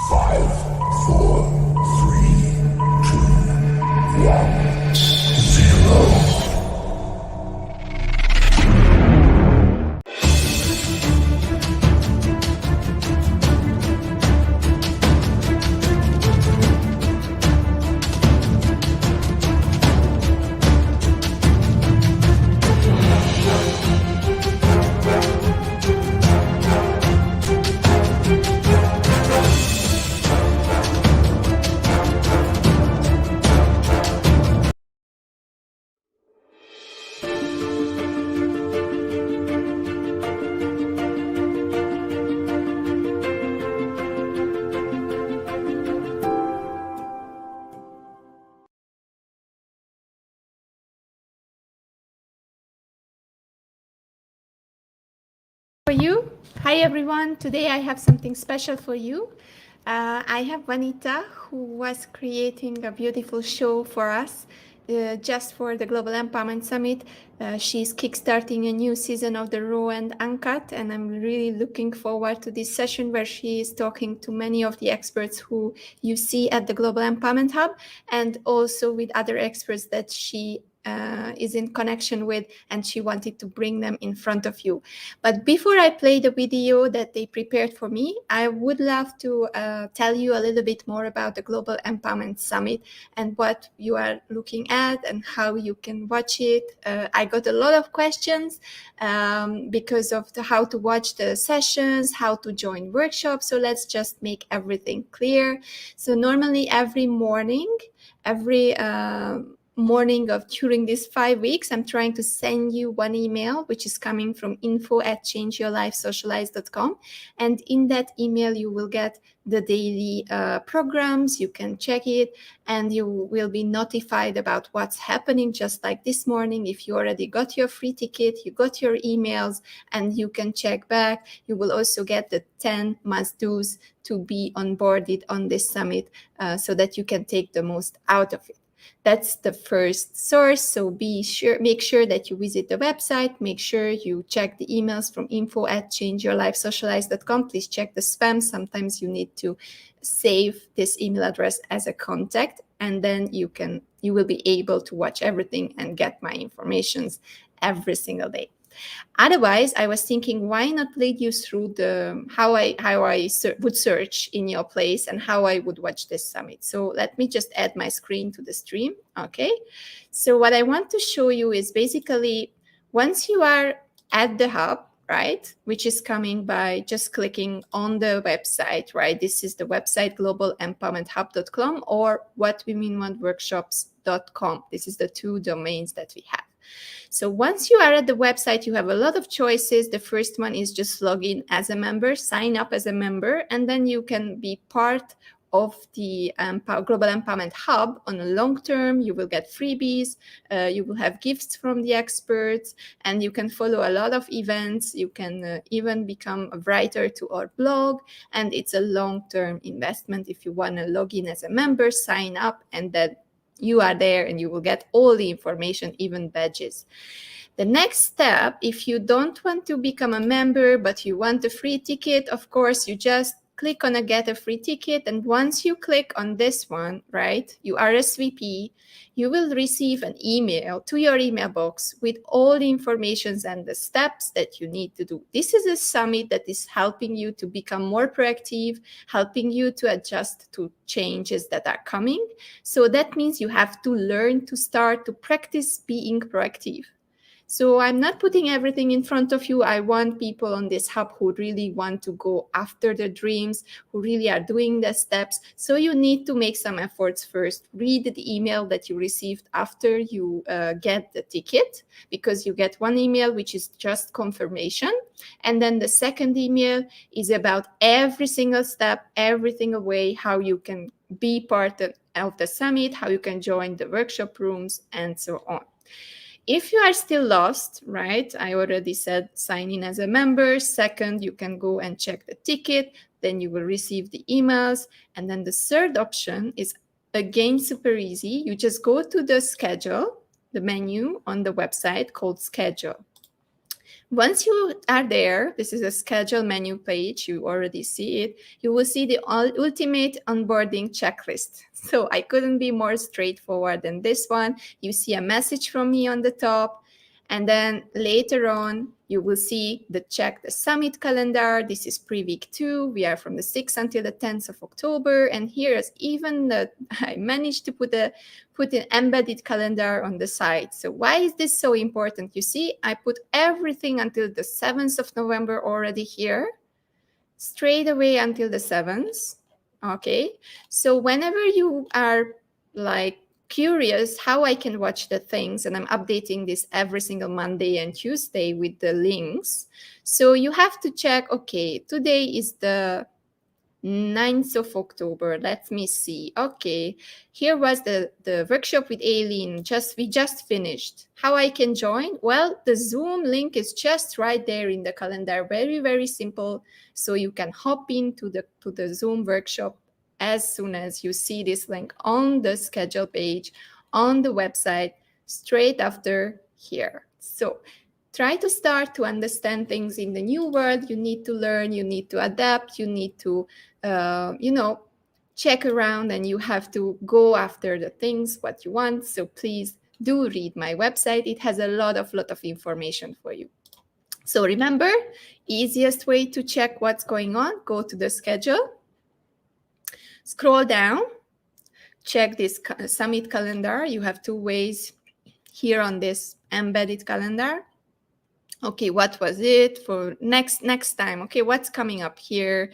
5, 4, 3, 2, 1, 0. For you. Hi everyone, today I have something special for you. I have Vanitha, who was creating a beautiful show for us just for the Global Empowerment Summit. She's kickstarting a new season of the Raw and Uncut, and I'm really looking forward to this session where she is talking to many of the experts who you see at the Global Empowerment Hub, and also with other experts that she is in connection with, and she wanted to bring them in front of you. But before I play the video that they prepared for me, I would love to tell you a little bit more about the Global Empowerment Summit and what you are looking at and how you can watch it. I got a lot of questions because of how to watch the sessions, how to join workshops. So let's just make everything clear. So normally every morning of during these 5 weeks, I'm trying to send you one email, which is coming from info@changeyourlifesocialize.com. And in that email, you will get the daily programs. You can check it and you will be notified about what's happening, just like this morning. If you already got your free ticket, you got your emails and you can check back. You will also get the 10 must-dos to be onboarded on this summit so that you can take the most out of it. That's the first source. So make sure that you visit the website. Make sure you check the emails from info@changeyourlifesocialize.com. Please check the spam. Sometimes you need to save this email address as a contact, and then you will be able to watch everything and get my informations every single day. Otherwise, I was thinking, why not lead you through how I would search in your place and how I would watch this summit. So let me just add my screen to the stream. Okay. So what I want to show you is basically once you are at the hub, right, which is coming by just clicking on the website, right? This is the website globalempowermenthub.com or whatwomenwantworkshops.com. This is the two domains that we have. So once you are at the website, you have a lot of choices. The first one is just log in as a member, sign up as a member, and then you can be part of the Global Empowerment Hub on a long term. You will get freebies, you will have gifts from the experts, and you can follow a lot of events. You can even become a writer to our blog, and it's a long-term investment if you want to log in as a member, sign up, and then you are there and you will get all the information, even badges. The next step, if you don't want to become a member, but you want a free ticket, of course, you just click on a get a free ticket. And once you click on this one, right, you RSVP, you will receive an email to your email box with all the information and the steps that you need to do. This is a summit that is helping you to become more proactive, helping you to adjust to changes that are coming. So that means you have to learn to start to practice being proactive. So I'm not putting everything in front of you. I want people on this hub who really want to go after their dreams, who really are doing the steps. So you need to make some efforts first. Read the email that you received after you get the ticket, because you get one email, which is just confirmation. And then the second email is about every single step, every single way, how you can be part of the summit, how you can join the workshop rooms, and so on. If you are still lost, right, I already said sign in as a member. Second, you can go and check the ticket. Then you will receive the emails. And then the third option is, again, super easy. You just go to the schedule, the menu on the website called schedule. Once you are there, this is a schedule menu page, you already see it, you will see the ultimate onboarding checklist. So I couldn't be more straightforward than this one. You see a message from me on the top, and then later on, you will see check the summit calendar. This is pre-week 2. We are from the 6th until the 10th of October. And here's even I managed to put an embedded calendar on the side. So why is this so important? You see, I put everything until the 7th of November already here, straight away until the 7th. Okay, so whenever you are like curious how I can watch the things, and I'm updating this every single Monday and Tuesday with the links. So you have to check, okay, today is the 9th of October. Let me see. Okay, here was the workshop with Aileen. We just finished. How I can join? Well, the Zoom link is just right there in the calendar. Very, very simple. So you can hop into the Zoom workshop as soon as you see this link on the schedule page on the website straight after here. So try to start to understand things in the new world. You need to learn, you need to adapt, you need to, check around, and you have to go after the things, what you want. So please do read my website. It has a lot of information for you. So remember, easiest way to check what's going on, go to the schedule, scroll down, check this summit calendar. You have 2 ways here on this embedded calendar. Okay, what was it for next time? Okay, what's coming up here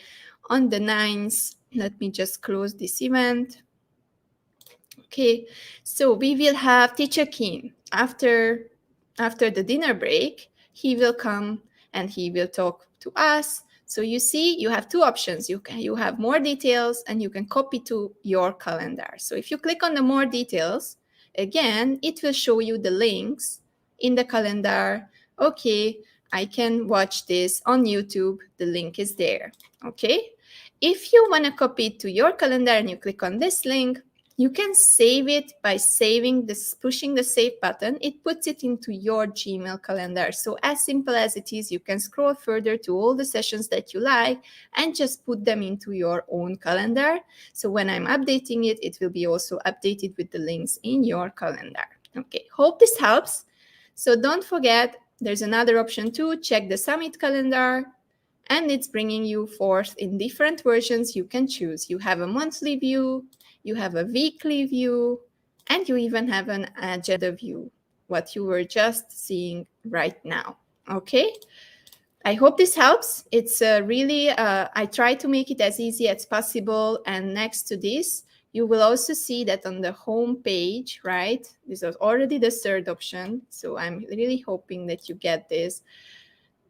on the 9th? Let me just close this event. Okay, so we will have Teacher Keen. After the dinner break, he will come and he will talk to us. So you see, you have 2 options. You have more details, and you can copy to your calendar. So if you click on the more details, again, it will show you the links in the calendar. Okay, I can watch this on YouTube. The link is there. Okay, if you want to copy it to your calendar and you click on this link, you can save it by pushing the save button. It puts it into your Gmail calendar. So as simple as it is, you can scroll further to all the sessions that you like and just put them into your own calendar. So when I'm updating it, it will be also updated with the links in your calendar. Okay, hope this helps. So don't forget, there's another option too. Check the summit calendar, and it's bringing you forth in different versions you can choose. You have a monthly view, you have a weekly view, and you even have an agenda view, what you were just seeing right now. Okay, I hope this helps. It's really, I try to make it as easy as possible. And next to this, you will also see that on the home page, right? This is already the 3rd option. So I'm really hoping that you get this.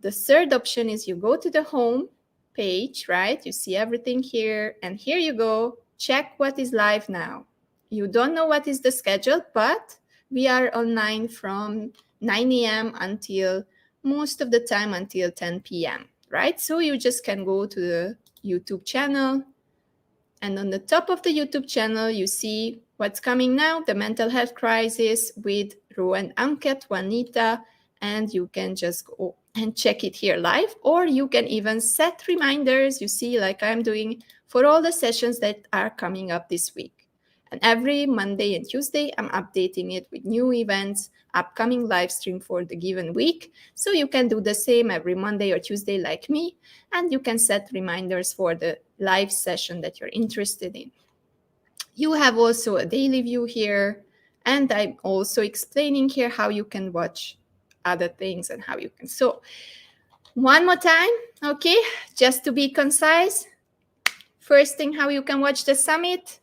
The 3rd option is you go to the home page, right? You see everything here, and here you go. Check what is live now. You don't know what is the schedule, but we are online from 9 a.m. until most of the time until 10 p.m., right? So you just can go to the YouTube channel, and on the top of the YouTube channel, you see what's coming now, the mental health crisis with Ro and Anket, Vanitha, and you can just go and check it here live, or you can even set reminders, you see, like I'm doing for all the sessions that are coming up this week. And every Monday and Tuesday, I'm updating it with new events, upcoming live stream for the given week. So you can do the same every Monday or Tuesday like me, and you can set reminders for the live session that you're interested in. You have also a daily view here, and I'm also explaining here how you can watch other things and how you can. So one more time, okay, just to be concise. First thing, how you can watch the summit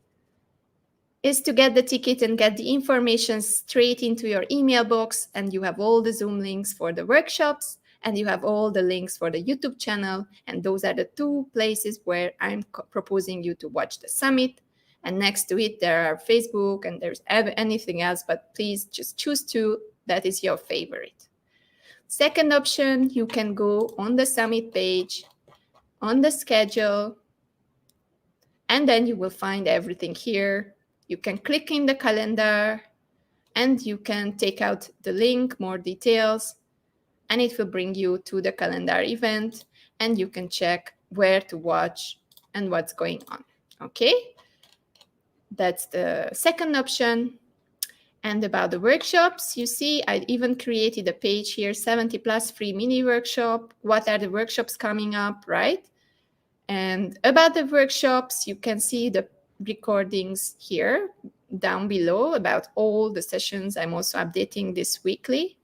is to get the ticket and get the information straight into your email box, and you have all the Zoom links for the workshops, and you have all the links for the YouTube channel, and those are the 2 places where I'm proposing you to watch the summit. And next to it, there are Facebook, and there's anything else, but please just choose 2 that is your favorite. Second option, you can go on the summit page, on the schedule, and then you will find everything here. You can click in the calendar, and you can take out the link, more details, and it will bring you to the calendar event, and you can check where to watch and what's going on. Okay, that's the second option. And about the workshops, you see, I even created a page here, 70 plus free mini workshop. What are the workshops coming up, right? And about the workshops, you can see the recordings here down below about all the sessions. I'm also updating this weekly.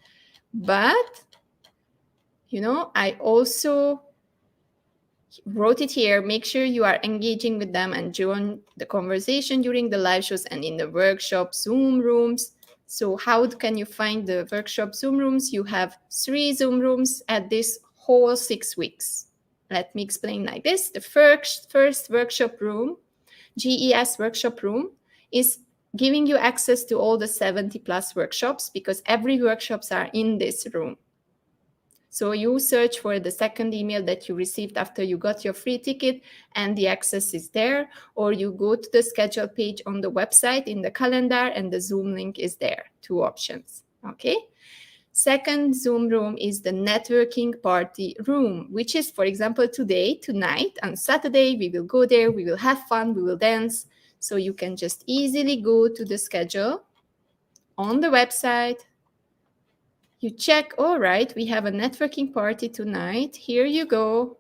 But, you know, I also wrote it here. Make sure you are engaging with them and join the conversation during the live shows and in the workshop Zoom rooms. So how can you find the workshop Zoom rooms? You have 3 Zoom rooms at this whole 6 weeks. Let me explain like this. The first workshop room, GES workshop room, is giving you access to all the 70 plus workshops because every workshops are in this room. So you search for the second email that you received after you got your free ticket and the access is there, or you go to the schedule page on the website in the calendar and the Zoom link is there. 2 options, okay? Second Zoom room is the networking party room, which is, for example, tonight, on Saturday, we will go there, we will have fun, we will dance. So you can just easily go to the schedule on the website. You check, all right, we have a networking party tonight. Here you go.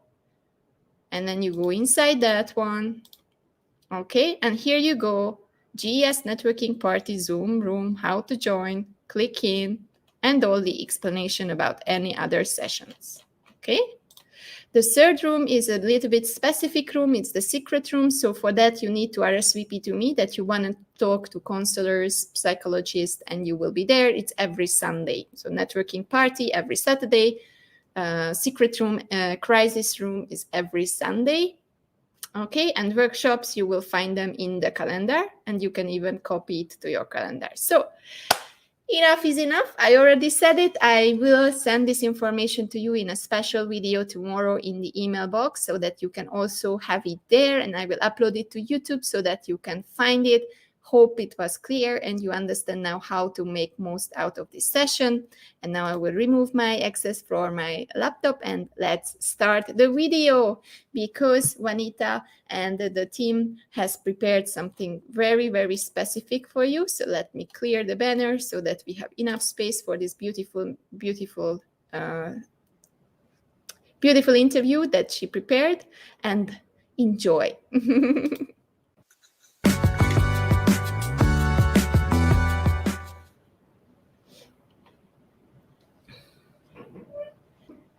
And then you go inside that one. Okay, and here you go. GES networking party Zoom room, how to join, click in, and all the explanation about any other sessions. Okay. The third room is a little bit specific room. It's the secret room. So for that, you need to RSVP to me that you want to talk to counselors, psychologists, and you will be there. It's every Sunday. So networking party every Saturday. Secret room, crisis room is every Sunday. Okay, and workshops, you will find them in the calendar, and you can even copy it to your calendar. So enough is enough. I already said it. I will send this information to you in a special video tomorrow in the email box so that you can also have it there, and I will upload it to YouTube so that you can find it. Hope it was clear and you understand now how to make most out of this session. And now I will remove my access from my laptop and let's start the video, because Vanitha and the team has prepared something very, very specific for you. So let me clear the banner so that we have enough space for this beautiful, beautiful, beautiful interview that she prepared, and enjoy.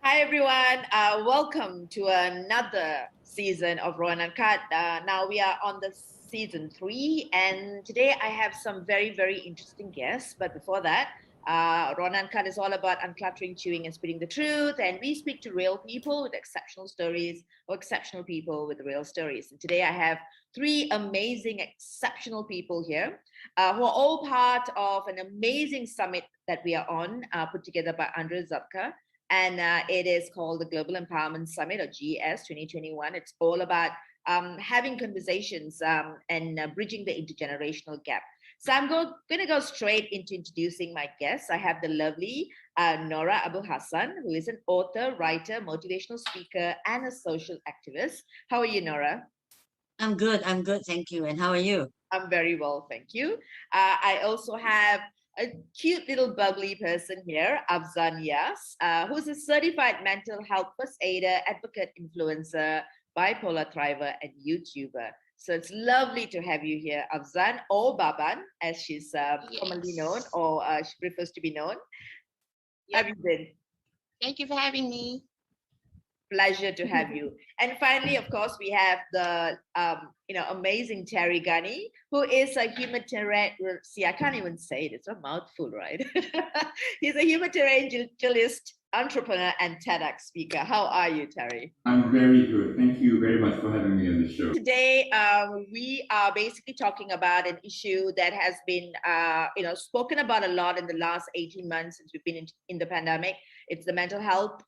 Hi, everyone. Welcome to another season of Rohan Uncut. Now we are on the season 3, and today I have some very, very interesting guests. But before that, Rohan Uncut is all about uncluttering, chewing, and spitting the truth. And we speak to real people with exceptional stories, or exceptional people with real stories. And today I have 3 amazing, exceptional people here who are all part of an amazing summit that we are on, put together by Andrei Zabka. And it is called the Global Empowerment Summit, or GES 2021. It's all about having conversations and bridging the intergenerational gap. So I'm going to go straight into introducing my guests. I have the lovely Nora Abu Hassan, who is an author, writer, motivational speaker, and a social activist. How are you, Nora? I'm good. Thank you. And how are you? I'm very well, thank you. I also have a cute little bubbly person here, Afzan Yas, who's a certified mental health first aider, advocate, influencer, bipolar thriver, and YouTuber. So it's lovely to have you here, Afzan, or Baban, as she's commonly known, or she prefers to be known. Yep. Have you been? Thank you for having me. Pleasure to have you. And finally, of course, we have the amazing Terry Gunny, who is a humanitarian. See, I can't even say it. It's a mouthful, right? He's a humanitarian entrepreneur and TEDx speaker. How are you, Terry? I'm very good. Thank you very much for having me on the show. Today, we are basically talking about an issue that has been, spoken about a lot in the last 18 months since we've been in the pandemic. It's the mental health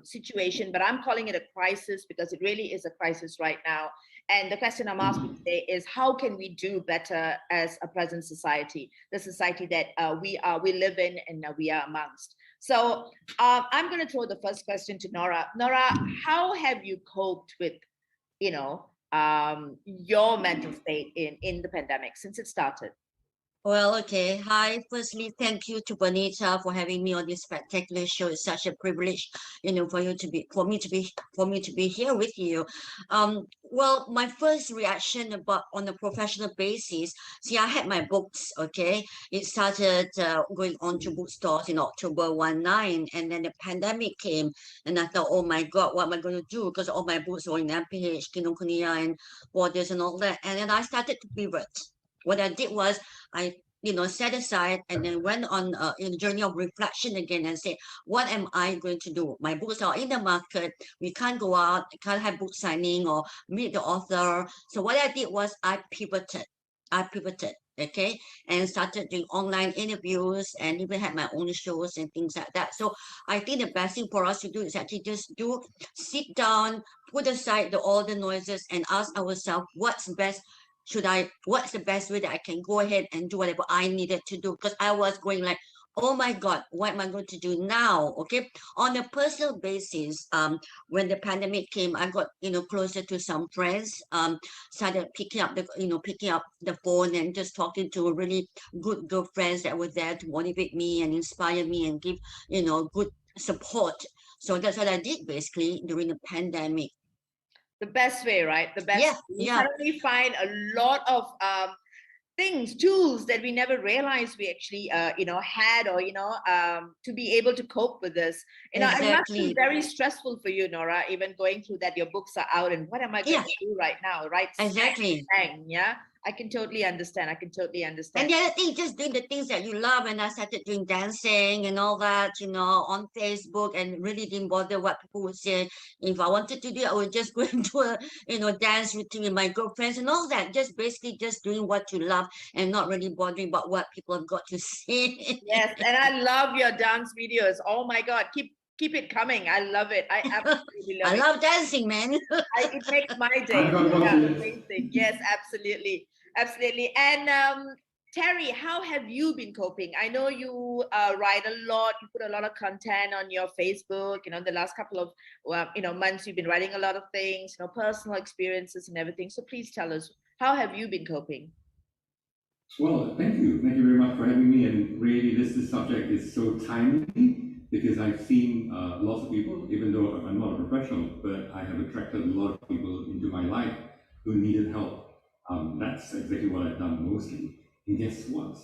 situation, but I'm calling it a crisis because it really is a crisis right now. And the question I'm asking today is, how can we do better as a present society, the society that we live in and we are amongst? So I'm going to throw the first question to Nora. Nora, how have you coped with, your mental state in the pandemic since it started? Well, okay. Hi. Firstly, thank you to Vanitha for having me on this spectacular show. It's such a privilege, for me to be here with you. Well, my first reaction about on a professional basis, see, I had my books, okay. It started going on to bookstores in October 19, and then the pandemic came, and I thought, oh my God, what am I going to do? Because all my books were in MPH, Kinokuniya, and Borders and all that. And then I started to pivot. What I did was I set aside and then went on a journey of reflection again and said, what am I going to do? My books are in the market. We can't go out, can't have book signing or meet the author. So what I did was I pivoted, okay, and started doing online interviews and even had my own shows and things like that. So I think the best thing for us to do is actually just sit down, put aside all the noises and ask ourselves what's the best way that I can go ahead and do whatever I needed to do? Because I was going like, oh my God, what am I going to do now? Okay. On a personal basis, when the pandemic came, I got, closer to some friends, started picking up the phone and just talking to really good girlfriends that were there to motivate me and inspire me and give, good support. So that's what I did basically during the pandemic. The best way, right? The best. Yeah, We yeah. suddenly find a lot of tools that we never realized we actually, had, or to be able to cope with this. It must be Exactly. very stressful for you, Nora. Even going through that, your books are out, and what am I going to do right now? Right? Exactly. Yeah. I can totally understand. And the other thing, just doing the things that you love. And I started doing dancing and all that, on Facebook, and really didn't bother what people would say. If I wanted to do it, I would just go into a, dance routine with my girlfriends and all that. Just basically just doing what you love and not really bothering about what people have got to say. Yes, and I love your dance videos. Oh my God, keep it coming. I love it. I absolutely love I it. love dancing, man. It makes my day. I've got one Yeah, too. amazing. Yes, absolutely. And Terry, how have you been coping? I know you write a lot. You put a lot of content on your Facebook. The last couple of months, you've been writing a lot of things. Personal experiences and everything. So please tell us, how have you been coping? Well, thank you. Thank you very much for having me. And really, this subject is so timely because I've seen lots of people, even though I'm not a professional, but I have attracted a lot of people into my life who needed help. That's exactly what I've done mostly. And guess what?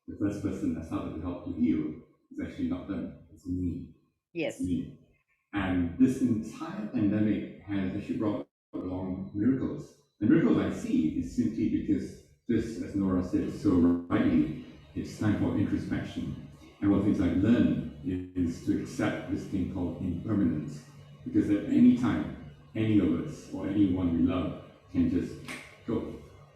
The first person that started to help to heal is actually not them. It's me. Yes. It's me. And this entire pandemic has actually brought along miracles. The miracles I see is simply because this, as Nora said so rightly, it's time for introspection. And one of the things I've learned is to accept this thing called impermanence. Because at any time, any of us or anyone we love can just go,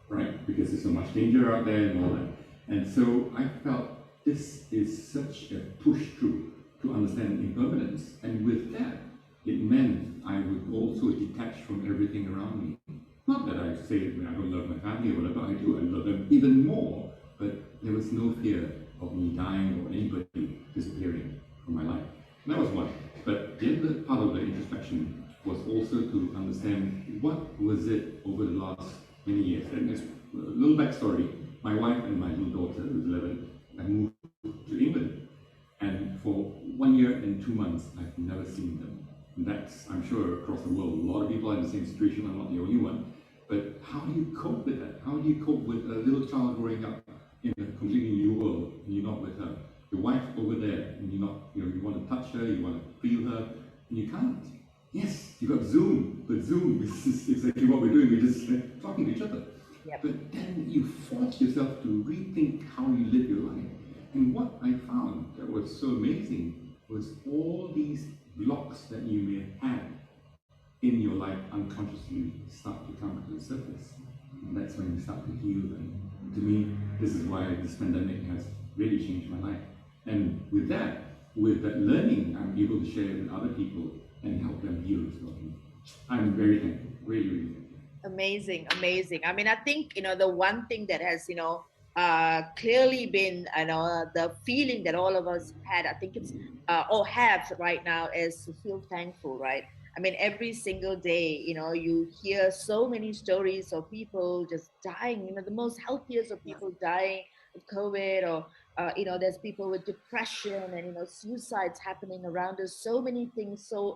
right? Because there's so much danger out there and all that. And so I felt this is such a push through to understand impermanence. And with that, it meant I would also detach from everything around me. Not that I say I don't love my family or whatever, I do, I love them even more, but there was no fear of me dying or anybody disappearing from my life. And that was one. But the other part of the introspection was also to understand what was it over the last many years. And there's a little backstory. My wife and my little daughter, who's 11, I moved to England. And for 1 year and 2 months, I've never seen them. And that's, I'm sure, across the world. A lot of people are in the same situation. I'm not the only one. But how do you cope with that? How do you cope with a little child growing up in a completely new world and you're not with her? Your wife over there and you're not, you want to touch her, you want to feel her, and you can't. Yes, you got Zoom, but Zoom is exactly what we're doing. We're just talking to each other. Yep. But then you force yourself to rethink how you live your life. And what I found that was so amazing was all these blocks that you may have had in your life unconsciously start to come to the surface. And that's when you start to heal. And to me, this is why this pandemic has really changed my life. And with that learning, I'm able to share it with other people and help them heal as well. I'm very thankful, really, really thankful. Amazing. I mean, I think, the one thing that has, clearly been, the feeling that all of us had, I think it's, or have right now, is to feel thankful, right? I mean, every single day, you hear so many stories of people just dying, the most healthiest of people dying of COVID, or, there's people with depression and, suicides happening around us, so many things, so,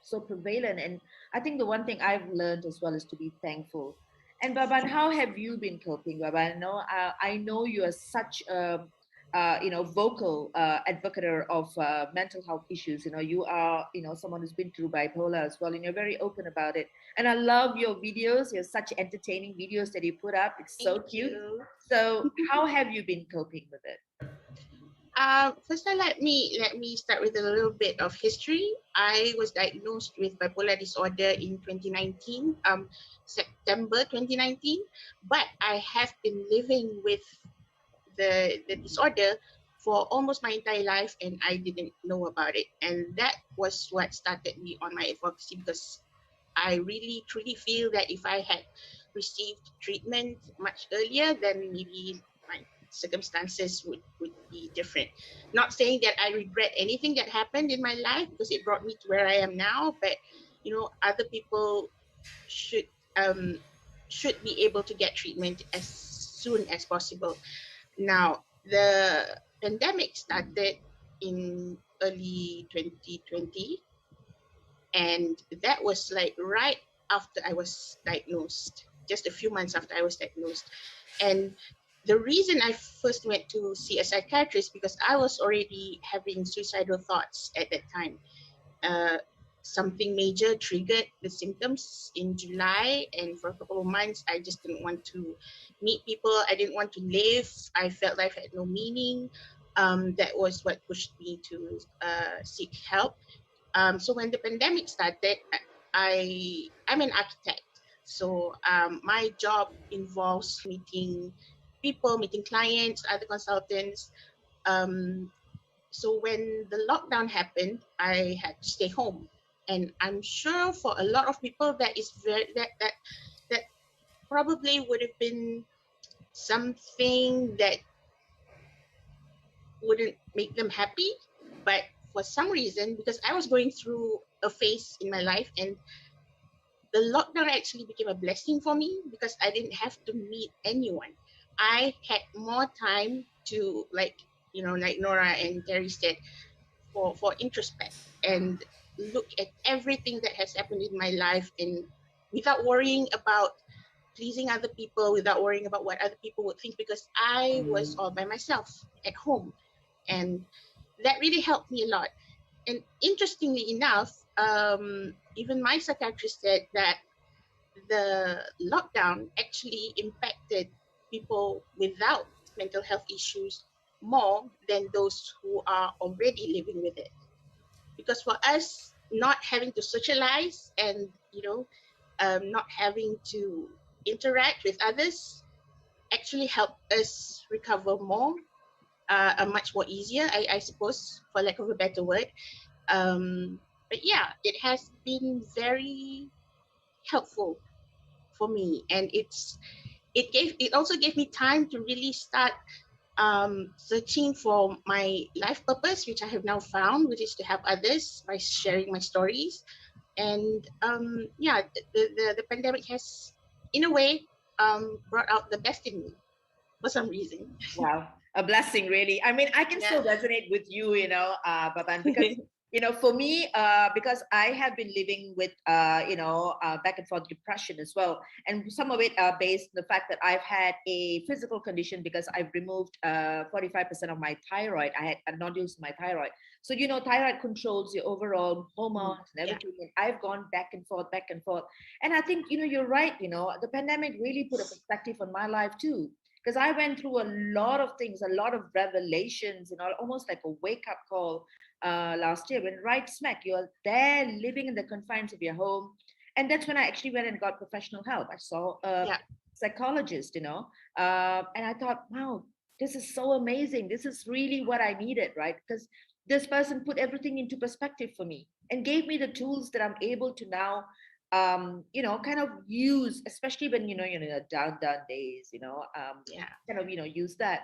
so prevalent. And I think the one thing I've learned as well is to be thankful. And Baban, how have you been coping, Baban? I know you are such a vocal advocate of mental health issues. You are, someone who's been through bipolar as well, and you're very open about it. And I love your videos. You're such entertaining videos that you put up. It's so Thank cute. you. So, how have you been coping with it? First, let me start with a little bit of history. I was diagnosed with bipolar disorder in 2019, September 2019. But I have been living with the disorder for almost my entire life, and I didn't know about it. And that was what started me on my advocacy, because I really truly feel that if I had received treatment much earlier, then maybe my circumstances would be different. Not saying that I regret anything that happened in my life, because it brought me to where I am now, but other people should um should be able to get treatment as soon as possible. Now, the pandemic started in early 2020, and that was like right after I was diagnosed, just a few months after I was diagnosed. And the reason I first went to see a psychiatrist, because I was already having suicidal thoughts at that time. Uh, Something major triggered the symptoms in July, and for a couple of months, I just didn't want to meet people. I didn't want to live. I felt life had no meaning. That was what pushed me to seek help. So when the pandemic started, I'm an architect. So my job involves meeting people, meeting clients, other consultants. Um, so when the lockdown happened, I had to stay home, and I'm sure for a lot of people that is that probably would have been something that wouldn't make them happy. But for some reason, because I was going through a phase in my life, and the lockdown actually became a blessing for me, because I didn't have to meet anyone. I had more time to, like Nora and Terry said, for introspect and look at everything that has happened in my life, and without worrying about pleasing other people, without worrying about what other people would think, because I was all by myself at home. And that really helped me a lot. And interestingly enough, even my psychiatrist said that the lockdown actually impacted people without mental health issues more than those who are already living with it. Because for us, not having to socialize and not having to interact with others actually helped us recover more, much more easier, I suppose, for lack of a better word. But yeah, it has been very helpful for me, and it also gave me time to really start searching for my life purpose, which I have now found, which is to help others by sharing my stories. And yeah, the pandemic has, in a way, brought out the best in me for some reason. Wow, a blessing, really. I mean, I can still resonate with you, Baban, because for me, because I have been living with, back and forth depression as well. And some of it based on the fact that I've had a physical condition, because I've removed 45% of my thyroid. I had nodules in my thyroid. So, thyroid controls your overall hormones and everything. And I've gone back and forth, back and forth. And I think, you're right. The pandemic really put a perspective on my life too, because I went through a lot of things, a lot of revelations, almost like a wake-up call last year, when right smack, you're there living in the confines of your home. And that's when I actually went and got professional help. I saw a psychologist, and I thought, wow, this is so amazing. This is really what I needed, right? Because this person put everything into perspective for me and gave me the tools that I'm able to now kind of use, especially when, you're in the down days, Yeah. kind of, use that.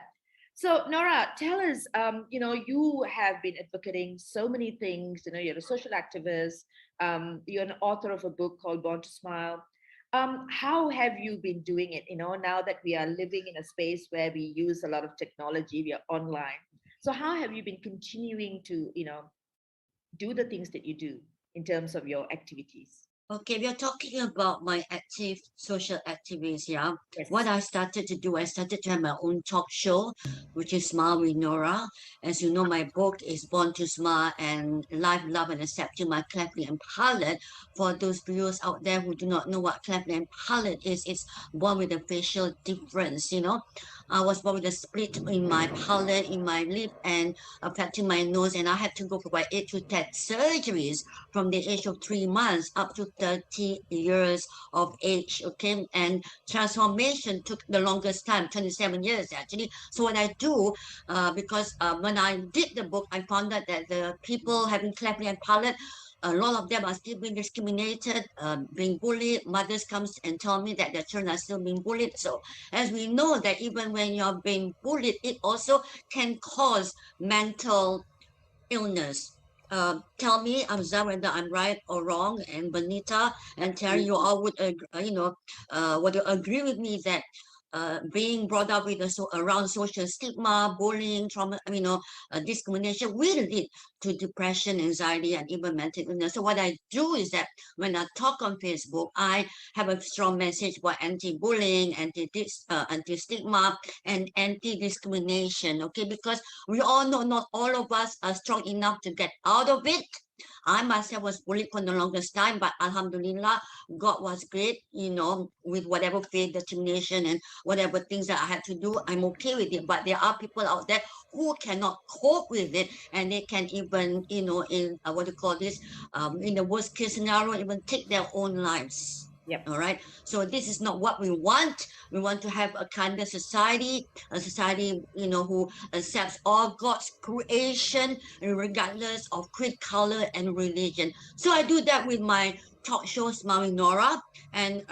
So Nora, tell us, you have been advocating so many things, you're a social activist, you're an author of a book called Born to Smile. How have you been doing it, now that we are living in a space where we use a lot of technology, we are online. So how have you been continuing to, do the things that you do in terms of your activities? Okay, we are talking about my active social activities, yeah. Yes. What I started to do, I started to have my own talk show, which is Smile with Nora. As you know, my book is Born to Smile and Life, Love and Accepting My Cleft and Palate. For those viewers out there who do not know what cleft and palate is, it's born with a facial difference, I was born with a split in my palate, in my lip, and affecting my nose, and I had to go for about 8 to 10 surgeries from the age of 3 months up to 30 years of age, okay? And transformation took the longest time, 27 years actually. So what I do, because when I did the book, I found out that the people having cleft and palate, a lot of them are still being discriminated, being bullied. Mothers comes and tell me that their children are still being bullied. So as we know that even when you're being bullied, it also can cause mental illness. Tell me, Amza, whether I'm right or wrong, and Vanitha and Terry, you all would, would you agree with me that being brought up with around social stigma, bullying, trauma, discrimination will lead to depression, anxiety, and even mental illness. So what I do is that when I talk on Facebook, I have a strong message about anti-bullying, anti-stigma, and anti-discrimination. Okay, because we all know not all of us are strong enough to get out of it. I myself was bullied for the longest time, but Alhamdulillah, God was great, with whatever faith, determination, and whatever things that I had to do, I'm okay with it. But there are people out there who cannot cope with it, and they can even, in what do you call this, in the worst case scenario, even take their own lives. Yep. All right. So this is not what we want. We want to have a kinder society, a society, who accepts all God's creation, regardless of creed, color, and religion. So I do that with my talk show, Smile with Nora. And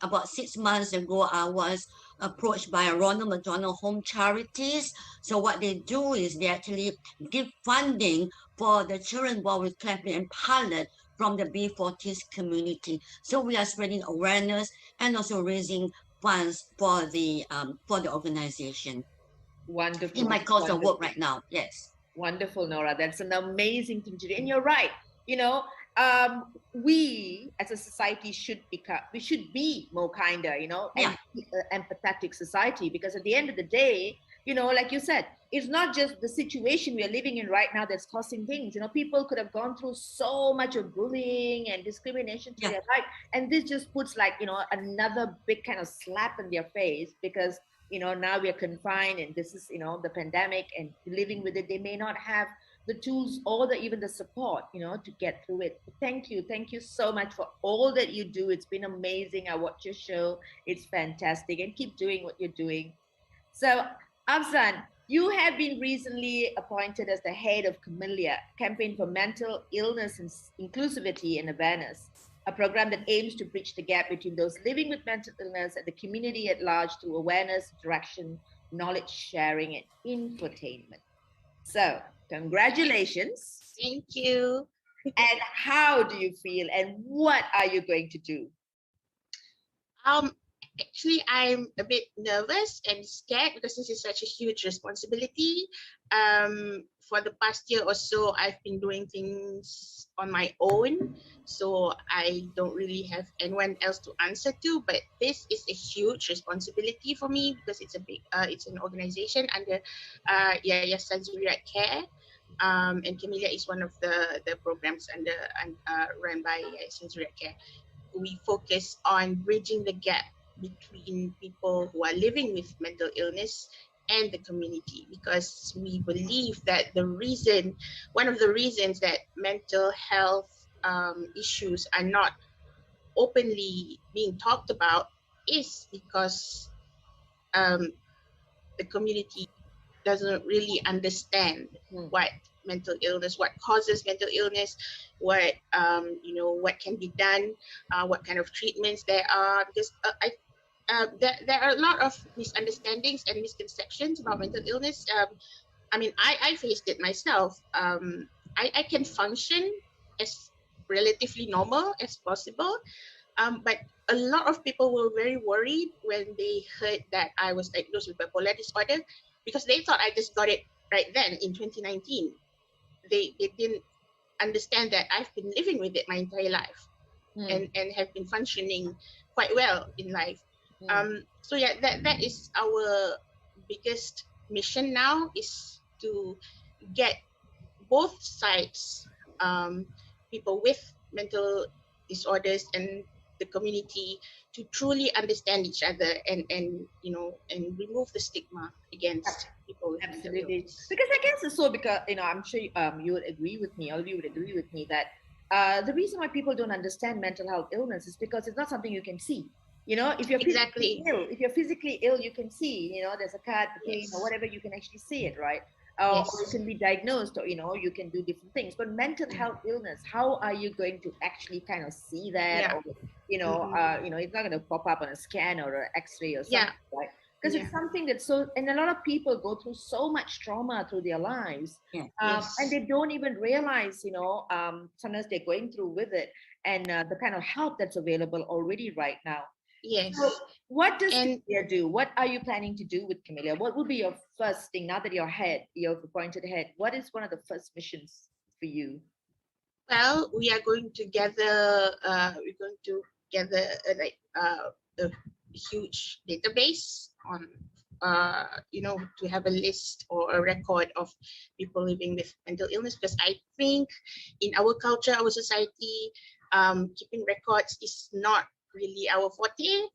about 6 months ago, I was approached by Ronald McDonald Home Charities. So what they do is they actually give funding for the children born with cleft and palate from the B40s community. So we are spreading awareness and also raising funds for the organization. Wonderful. In my course of work Wonderful. right now, yes. Wonderful, Nora. That's an amazing thing to do. And you're right. We as a society should be more kinder, Yeah. and empathetic society, because at the end of the day, like you said, it's not just the situation we are living in right now that's causing things. People could have gone through so much of bullying and discrimination to their life, and this just puts another big kind of slap in their face, because now we are confined, and this is the pandemic, and living with it, they may not have the tools or even the support to get through it. Thank you so much for all that you do. It's been amazing. I watch your show, it's fantastic, and keep doing what you're doing. So Afzan, you have been recently appointed as the head of Camellia, campaign for mental illness and inclusivity and awareness, a program that aims to bridge the gap between those living with mental illness and the community at large through awareness, interaction, knowledge sharing, and infotainment. So, congratulations. Thank you. And how do you feel, and what are you going to do? Actually, I'm a bit nervous and scared because this is such a huge responsibility. For the past year or so, I've been doing things on my own, so I don't really have anyone else to answer to. But this is a huge responsibility for me because it's it's an organization under Yayasan Zuriat Care, and Camellia is one of the programs run by Yayasan Zuriat Care. We focus on bridging the gap between people who are living with mental illness and the community, because we believe that one of the reasons that mental health issues are not openly being talked about is because the community doesn't really understand what mental illness, what causes mental illness, what what can be done, what kind of treatments there are, because there are a lot of misunderstandings and misconceptions about mental illness. I faced it myself. I can function as relatively normal as possible, but a lot of people were very worried when they heard that I was diagnosed with bipolar disorder, because they thought I just got it right then in 2019. They didn't understand that I've been living with it my entire life, and have been functioning quite well in life. So yeah, that is our biggest mission now, is to get both sides, people with mental disorders and the community, to truly understand each other, and remove the stigma against people with mental Absolutely. illness. Because I guess it's so, because I'm sure you would agree with me, all of you would agree with me, that the reason why people don't understand mental health illness is because it's not something you can see. If you're physically ill, you can see, there's a cut, the pain, or whatever, you can actually see it, right? Or you can be diagnosed, or you can do different things. But mental health illness, how are you going to actually kind of see that? Or it's not going to pop up on a scan or an X-ray or something, right? Because it's something that's and a lot of people go through so much trauma through their lives, and they don't even realize, sometimes they're going through with it, and the kind of help that's available already right now. Yes. So what does Camellia do? What are you planning to do with Camellia? What will be your first thing now that you're appointed head? What is one of the first missions for you? Well, we are going to gather. A huge database on, to have a list or a record of people living with mental illness. Because I think in our culture, our society, keeping records is not really our forte.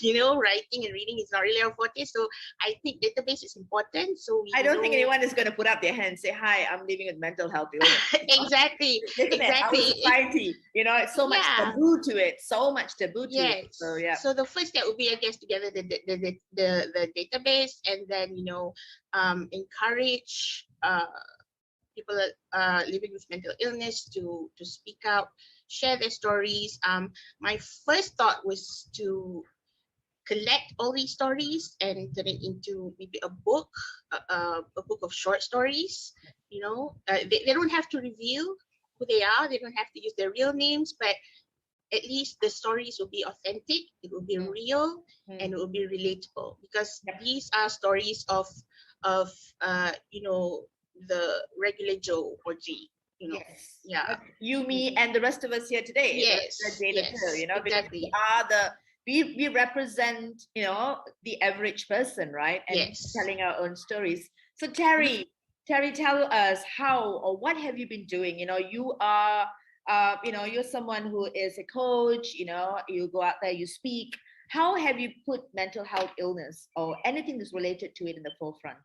Writing and reading is not really our forte. So I think database is important. So I don't think anyone is going to put up their hand and say, "Hi, I'm living with mental health illness." Exactly. Our society, it's so much taboo to it. So much taboo to it. So yeah. So the first step would be, I guess, to gather the database, and then encourage people living with mental illness to speak out, share their stories. My first thought was to collect all these stories and turn it into maybe a book of short stories. They don't have to reveal who they are. They don't have to use their real names, but at least the stories will be authentic. It will be real, and it will be relatable, because these are stories of the regular Joe or G. You, me, and the rest of us here today. Yes. Because we represent, the average person, right? And telling our own stories. So Terry, tell us how or what have you been doing? You are, you're someone who is a coach. You go out there, you speak. How have you put mental health illness or anything that's related to it in the forefront?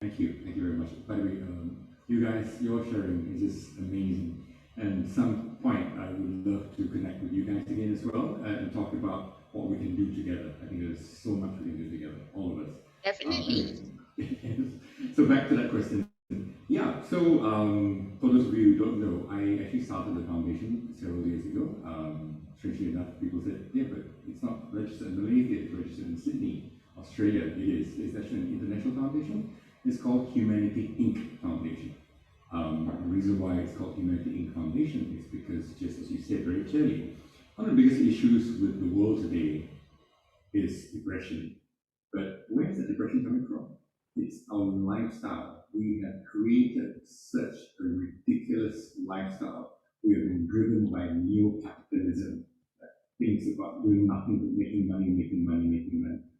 Thank you very much. By the way, you guys, your sharing is just amazing. And at some point, I would love to connect with you guys again as well, and talk about what we can do together. I think there's so much we can do together, all of us. Definitely. So back to that question. Yeah, so for those of you who don't know, I actually started the foundation several years ago. Strangely enough, people said, yeah, but it's not registered in Malaysia, it's registered in Sydney, Australia. It is. It's actually an international foundation. It's called Humanity Inc. Foundation. The reason why it's called Humanity Inc. Foundation is because, just as you said very clearly, one of the biggest issues with the world today is depression. But where is the depression coming from? It's our lifestyle. We have created such a ridiculous lifestyle. We have been driven by neo-capitalism that thinks about doing nothing but making money.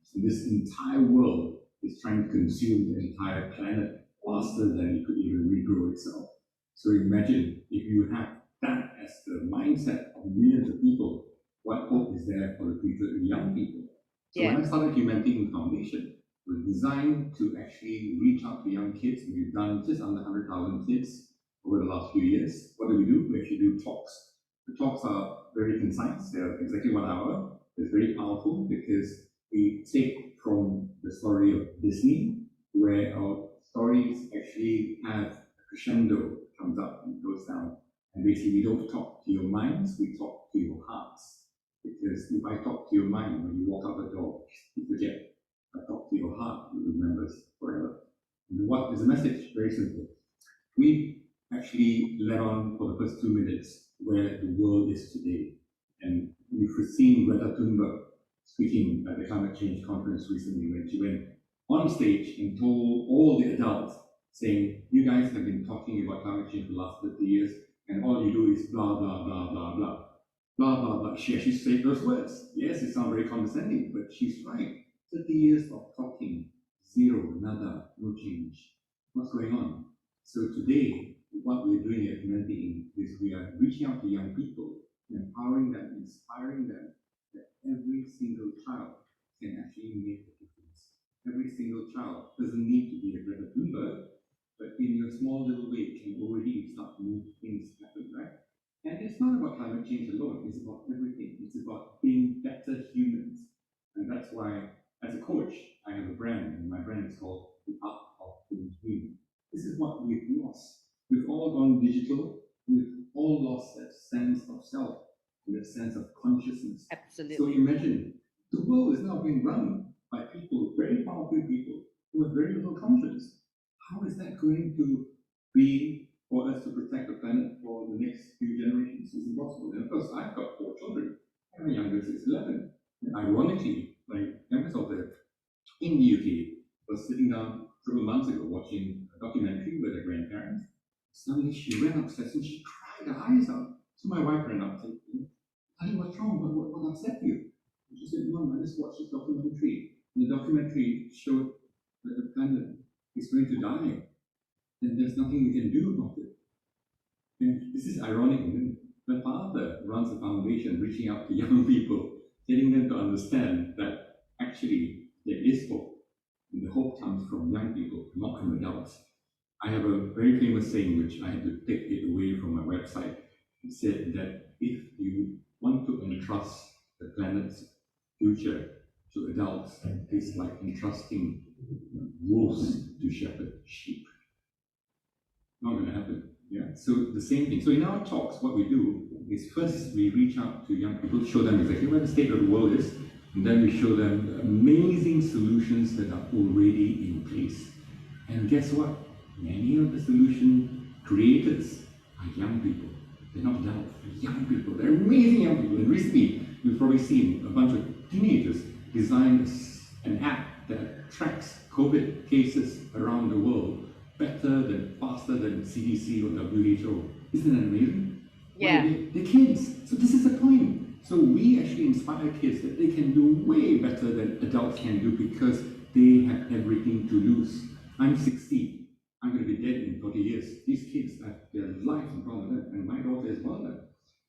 So this entire world is trying to consume the entire planet faster than it could even regrow itself. So imagine if you have that as the mindset of millions of people, what hope is there for the future of young people? So when I started Humanity Inc. Foundation, it was designed to actually reach out to young kids. We've done just under 100,000 kids over the last few years. What do? We actually do talks. The talks are very concise. They're exactly 1 hour. It's very powerful because we take from the story of Disney, where our stories actually have a crescendo comes up and goes down. And basically, we don't talk to your minds, we talk to your hearts. Because if I talk to your mind when you walk out the door, you forget. If I talk to your heart, you remember forever. And what is the message? Very simple. We actually led on for the first 2 minutes where the world is today. And we've seen Greta Thunberg speaking at the climate change conference recently when she went on stage and told all the adults, saying, you guys have been talking about climate change for the last 30 years, and all you do is blah, blah, blah, blah, blah. Blah, blah, blah. She actually said those words. Yes, it sounds very condescending, but she's right. 30 years of talking, zero, nada, no change. What's going on? So today, what we're doing at Humanity Inc. is we are reaching out to young people, empowering them, inspiring them, that every single child can actually make a difference. Every single child doesn't need to be a Greta Thunberg, but in your small little way can already start to move things happen, right? And it's not about climate change alone, it's about everything. It's about being better humans. And that's why, as a coach, I have a brand, and my brand is called The Art of Being Human. This is what we've lost. We've all gone digital, we've all lost that sense of self, and that sense of consciousness. Absolutely. So imagine, the world is now being run by people, very powerful people, who have very little conscience. How is that going to be for us to protect the planet for the next few generations? It's impossible. And of course, I've got 4 children. My youngest is 11. And ironically, my youngest daughter in the UK was sitting down several months ago watching a documentary with her grandparents. Suddenly she ran upstairs and she cried her eyes out. So my wife ran up and said, Honey, what's wrong? What upset you? And she said, Mom, I just watched this documentary. And the documentary showed that the planet is going to die. And there's nothing we can do about it. And this is ironic. My father runs a foundation reaching out to young people, getting them to understand that actually there is hope. And the hope comes from young people, not from adults. I have a very famous saying, which I had to take it away from my website. It said that if you want to entrust the planet's future to adults, it's like entrusting wolves to shepherd sheep. Not going to happen. Yeah. So the same thing. So in our talks, what we do is first we reach out to young people, show them exactly where the state of the world is, and then we show them the amazing solutions that are already in place. And guess what? Many of the solution creators are young people. They're not adults, they're young people. They're amazing young people. And recently, you've probably seen a bunch of teenagers design an app that tracks COVID cases around the world better than, faster than CDC or WHO. Isn't that amazing? Yeah. They're kids. So this is the point. So we actually inspire kids that they can do way better than adults can do because they have everything to lose. I'm 60. I'm going to be dead in 40 years. These kids have their life in front of them, and my daughter is one of them.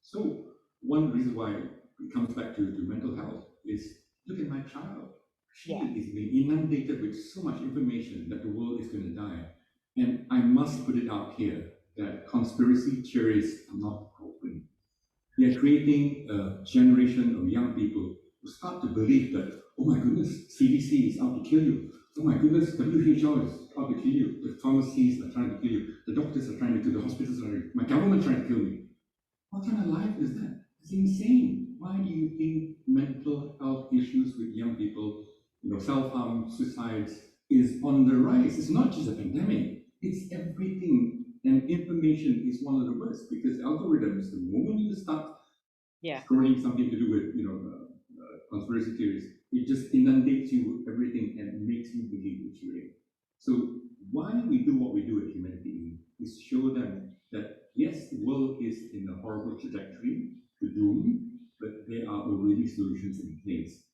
So one reason why it comes back to mental health is, look at my child. She is being inundated with so much information that the world is going to die. And I must put it out here that conspiracy theories are not open. We are creating a generation of young people who start to believe that, oh my goodness, CDC is out to kill you. Oh my goodness, WHO is out to kill you. The pharmacies are trying to kill you. The doctors are trying to kill you. The hospitals are trying to kill you. My government trying to kill me. What kind of life is that? It's insane. Why do you think mental health issues with young people, self-harm, suicides, is on the rise? It's not just a pandemic. It's everything. And information is one of the worst because algorithms, the moment you start scrolling something to do with, conspiracy theories, it just inundates you with everything and makes you believe it's real. So why we do what we do at Humanity is show them that yes, the world is in a horrible trajectory to doom, but there are already solutions in place.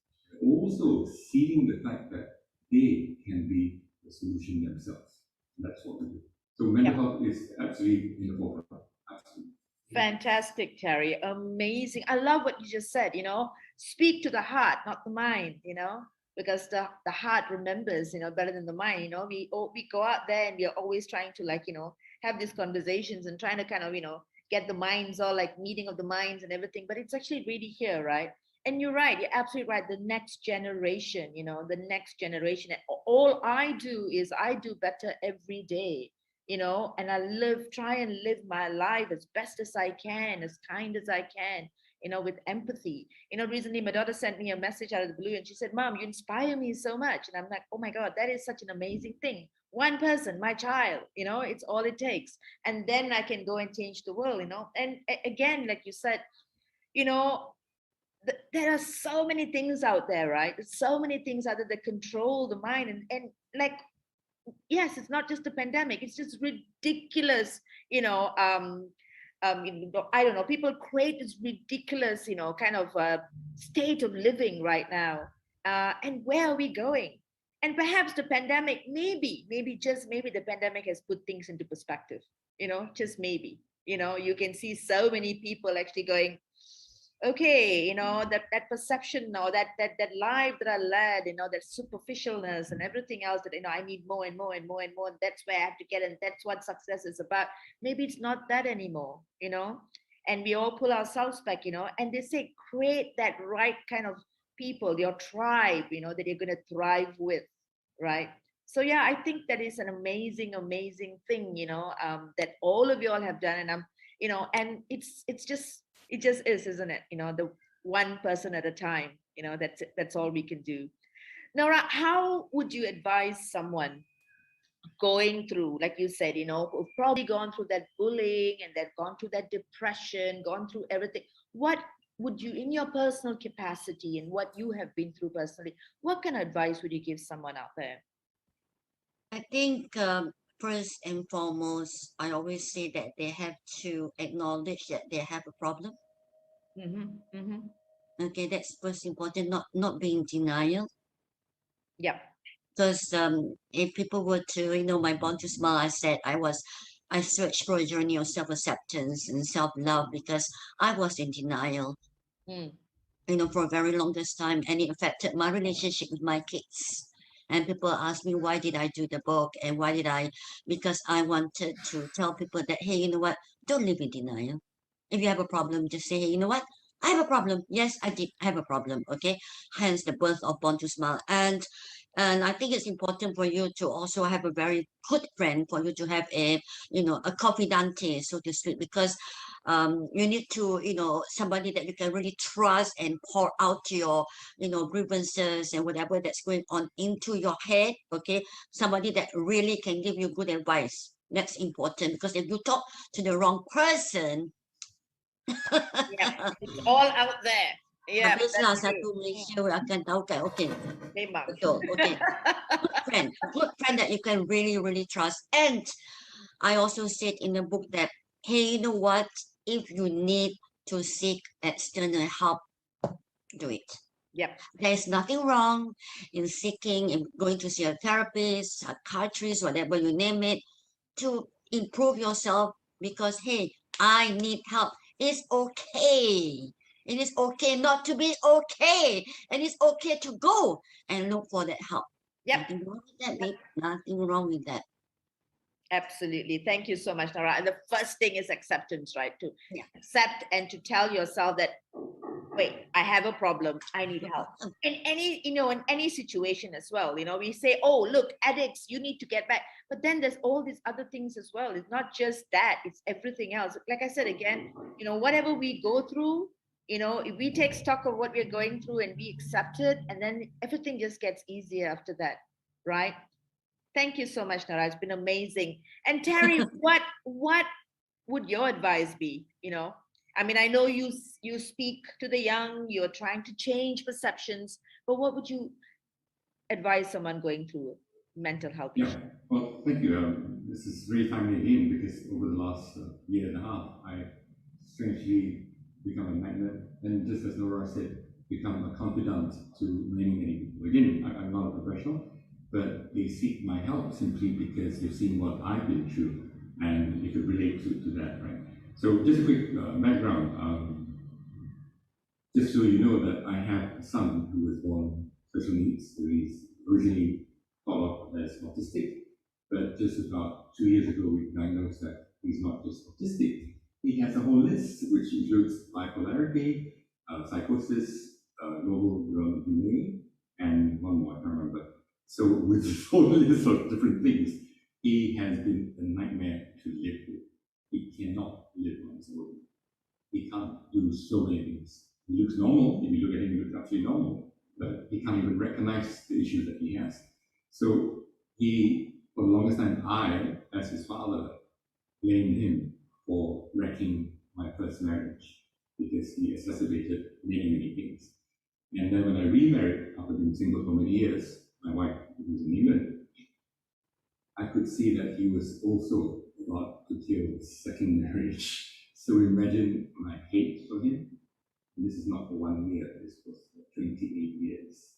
Also seeing the fact that they can be the solution themselves. That's what we do. So mental health is absolutely in the forefront. Absolutely. Fantastic, Terry. Amazing. I love what you just said, speak to the heart, not the mind, because the heart remembers, better than the mind. We go out there and we're always trying to have these conversations and trying to kind of, get the minds all like meeting of the minds and everything, but it's actually really here, right? And you're right, you're absolutely right. The next generation, the next generation. All I do is I do better every day. and I try and live my life as best as I can, as kind as I can, with empathy. Recently my daughter sent me a message out of the blue and she said, Mom, you inspire me so much. And I'm like, oh my God, that is such an amazing thing. One person, my child, it's all it takes. And then I can go and change the world, And again, like you said, there are so many things out there, right? There's so many things out there that control the mind. And like, yes, it's not just the pandemic, it's just ridiculous, I don't know, people create this ridiculous, kind of state of living right now. And where are we going? And perhaps the pandemic, just maybe the pandemic has put things into perspective, just maybe, you can see so many people actually going, okay, that perception, that life that I led, that superficialness and everything else that, I need more and more and more and more, and that's where I have to get, and that's what success is about. Maybe it's not that anymore, and we all pull ourselves back, and they say create that right kind of people, your tribe, that you're going to thrive with, right? So yeah, I think that is an amazing thing, that all of you all have done. And I'm, and it just is, isn't it? The one person at a time, that's all we can do. Nora, how would you advise someone going through, like you said, who've probably gone through that bullying and they've gone through that depression, gone through everything? What would you, in your personal capacity and what you have been through personally, what kind of advice would you give someone out there? I think first and foremost, I always say that they have to acknowledge that they have a problem. Mm-hmm. Mm-hmm. Okay, that's first important. Not being denial. Yeah. Because if people were to, my Born to Smile, I searched for a journey of self-acceptance and self-love because I was in denial, Mm. for a very longest time, and it affected my relationship with my kids. And people ask me, why did I do the book? And why did I? Because I wanted to tell people that, hey, you know what? Don't live in denial. If you have a problem, just say, hey, you know what? I have a problem. Yes, I did have a problem. Okay. Hence the birth of Born to Smile. And I think it's important for you to also have a very good friend, for you to have a confidante, so to speak, because you need to, somebody that you can really trust and pour out your, grievances and whatever that's going on into your head. Okay. Somebody that really can give you good advice. That's important, because if you talk to the wrong person, Yeah, it's all out there. Yeah, habislah that's true. satu Malaysia akan tahu kan. Okay. Memang. Betul. Okay. Good friend that you can really, really trust. And I also said in the book that, hey, you know what? If you need to seek external help, do it. Yep. There's nothing wrong in seeking and going to see a therapist, psychiatrist, whatever you name it, to improve yourself, because, hey, I need help. It's okay. It is okay not to be okay. And it's okay to go and look for that help. Yep. Nothing wrong with that, babe. Nothing wrong with that. Absolutely. Thank you so much, Nora. And the first thing is acceptance, right? To accept and to tell yourself that, wait, I have a problem. I need help. In any situation as well, we say, oh, look, addicts, you need to get back. But then there's all these other things as well. It's not just that, it's everything else. Like I said again, whatever we go through, if we take stock of what we're going through and we accept it, and then everything just gets easier after that, right? Thank you so much, Nara. It's been amazing. And Terry, what would your advice be? I mean, I know you speak to the young, you're trying to change perceptions, but what would you advise someone going through mental health issues? Yeah, well, thank you. This is very timely again, because over the last year and a half, I strangely become a magnet, and just as Nora said, become a confidant to many people. Again, I'm not a professional, but they seek my help simply because they've seen what I've been through, and they could relate to that, right? So just a quick background. Just so you know that I have a son who was born special needs, who is originally thought of as autistic, but just about 2 years ago we diagnosed that he's not just autistic. He has a whole list which includes bipolarity, psychosis, global development delay, and one more, I can't remember. So with this whole list of different things, He has been a nightmare to live with. He cannot live on his own. He can't do so many things. He looks normal. If you look at him, he looks absolutely normal. But he can't even recognize the issues that he has. So for the longest time, I, as his father, blamed him for wrecking my first marriage because he exacerbated many, many things. And then when I remarried, after being single for many years, my wife, who was in England, I could see that he was also about to kill his second marriage. So imagine my hate for him. And this is not for 1 year, this was for 28 years.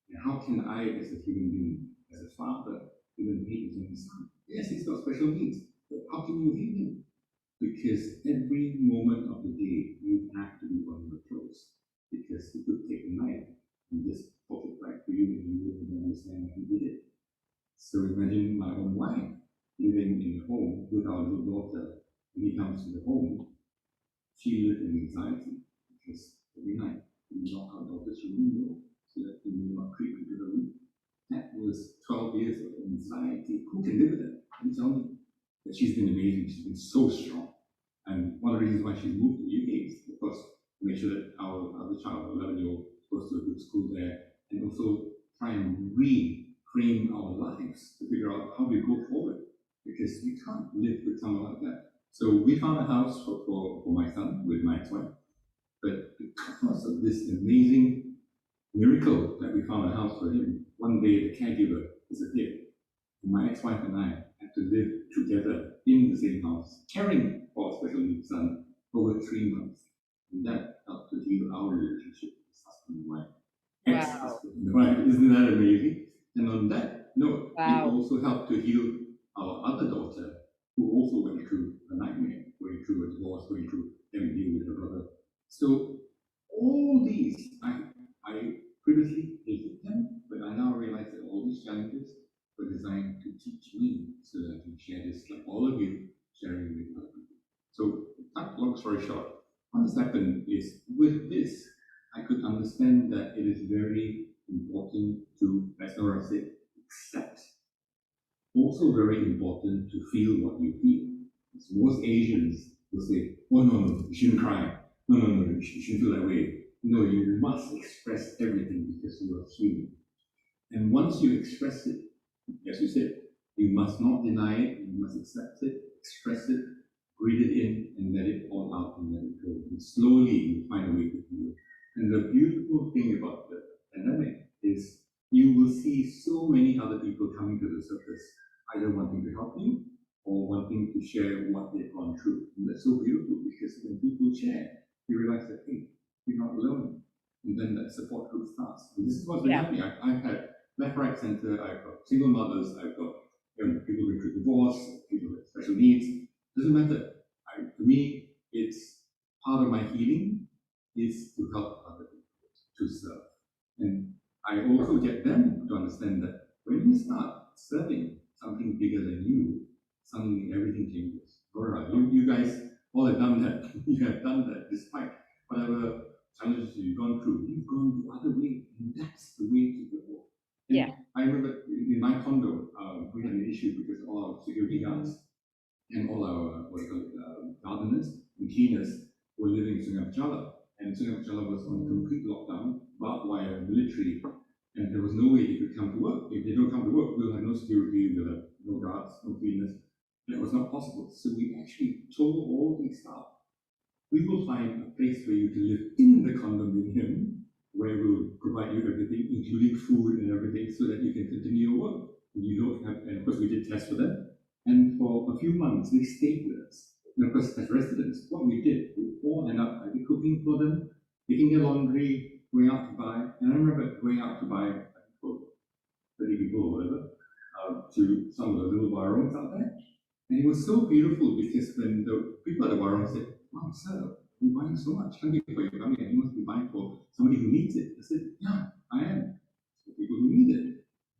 And how can I, as a human being, as a father, even hate his own son? Yes, he's got special needs, but how can you hate him? Because every moment of the day, you have to be on your toes. Because he could take a knife and just poke it back to you and you wouldn't understand why he did it. So imagine my own wife living in the home with our little daughter. When he comes to the home, she lived in anxiety because every night we lock our daughter's window so that he will not creep into the room. That was 12 years of anxiety. Who can live with that? Can you tell me? But she's been amazing. She's been so strong. And one of the reasons why she's moved to the UK is, of course, to make sure that our other child, 11-year-old, goes to a good school there, and also try and reframe our lives to figure out how we go forward. Because we can't live with someone like that. So we found a house for my son with my ex-wife. But because of this amazing miracle that we found a house for him, one day the caregiver disappeared. And my ex-wife and I had to live together in the same house, caring for our special needs son over 3 months. And that helped to heal our relationship as husband and wife. Ex-husband and wife. Isn't that amazing? And on that note, it also helped to heal our other daughter, who also went through a nightmare, going through a divorce, going through having to deal with her brother. So all these, I previously hated them, but I now realize that all these challenges were designed to teach me so that I can share this, like all of you, sharing with other people. So, long story short, what has happened is with this, I could understand that it is very important to, as Nora said, accept. Also very important to feel what you feel. Because most Asians will say, oh no, you shouldn't cry. No, you shouldn't feel that way. No, you must express everything because you are human. And once you express it, as you said, you must not deny it, you must accept it, express it, breathe it in, and let it all out and let it go. And slowly you find a way to heal. And the beautiful thing about the pandemic is you will see so many other people coming to the surface, either wanting to help you or wanting to share what they've gone through. And that's so beautiful because when people share, you realize that, hey, you're not alone. And then that support group starts. And this is what's been happening. I've had left, right, center, I've got single mothers, I've got people going through divorce, people with special needs. Doesn't matter. To me, it's part of my healing is to help other people, to serve. And I also get them to understand that when you start serving something bigger than you, suddenly everything changes. All right, you guys all have done that. You have done that despite whatever challenges you've gone through. You've gone the other way, and that's the way to go. And I remember in my condo, we had an issue because all our security guards and all our gardeners and cleaners were living in Sungai Pechala. And Sungai Pechala was on complete lockdown, barbed wire, military, and there was no way they could come to work. If they don't come to work, we'll have no security, we'll have no guards, no cleaners. And it was not possible. So we actually told all these staff, we will find a place for you to live in the condominium where we'll provide you everything, including food and everything, so that you can continue your work. You don't have, and of course we did tests for them. And for a few months, they stayed with us. And of course, as residents, what we did, we all end up either cooking for them, taking their laundry, going out to buy. And I remember going out to buy for 30 people or whatever, to some of the little warungs out there. And it was so beautiful because when the people at the warung said, wow, sir, you're buying so much. Thank you for your coming. And you must be buying for somebody who needs it. I said, yeah, I am. For people who need it.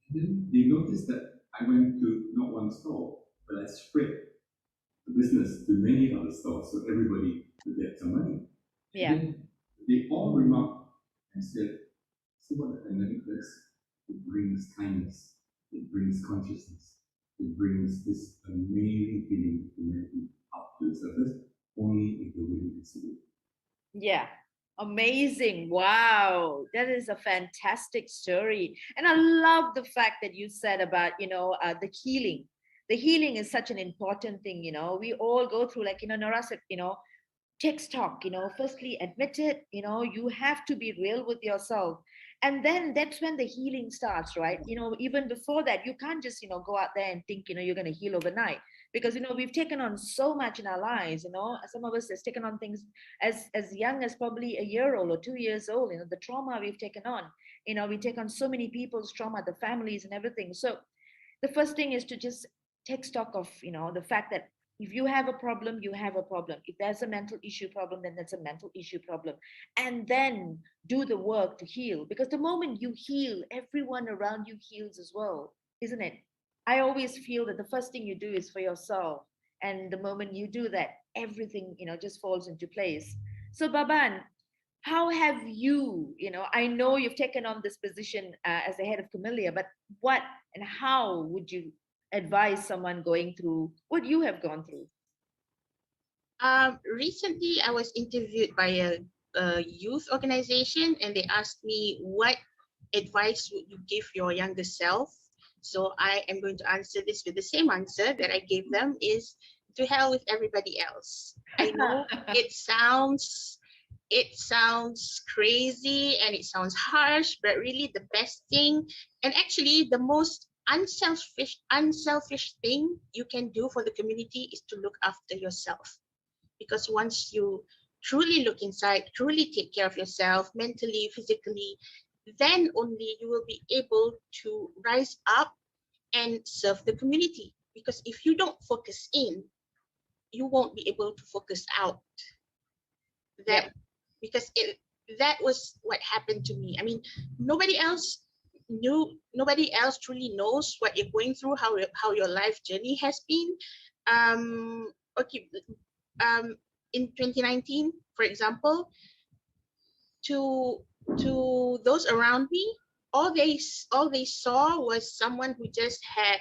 And then they noticed that I went to not one store, but I spread the business to many other stores so everybody could get some money. And then they all remarked and said, see what the pandemic does? It brings kindness. It brings consciousness. it brings this amazing feeling of humanity up to the surface, only if you're willing to see it. Yeah. Amazing. Wow. That is a fantastic story. And I love the fact that you said about, the healing. The healing is such an important thing, We all go through, like, Nora said, take stock, firstly admit it, you have to be real with yourself. And then that's when the healing starts, right? Even before that, you can't just, go out there and think, you're going to heal overnight, because, we've taken on so much in our lives, some of us has taken on things as young as probably a year old or 2 years old, the trauma we've taken on, we take on so many people's trauma, the families and everything. So the first thing is to just take stock of the fact that if you have a problem, you have a problem. If there's a mental issue problem, then that's a mental issue problem. And then do the work to heal, because the moment you heal, everyone around you heals as well, isn't it? I always feel that the first thing you do is for yourself, and the moment you do that, everything just falls into place. So Baban, how have I know you've taken on this position as the head of Camellia, but what and how would you advise someone going through what you have gone through? Recently, I was interviewed by a youth organization, and they asked me, what advice would you give your younger self? So I am going to answer this with the same answer that I gave them, is to hell with everybody else. I know it sounds crazy and it sounds harsh, but really the best thing, and actually the most unselfish thing you can do for the community, is to look after yourself. Because once you truly look inside, truly take care of yourself mentally, physically, then only you will be able to rise up and serve the community. Because if you don't focus in, you won't be able to focus out. Because that was what happened to me. I mean, nobody else truly knows what you're going through, how your life journey has been. Okay, in 2019, for example, to those around me, all they saw was someone who just had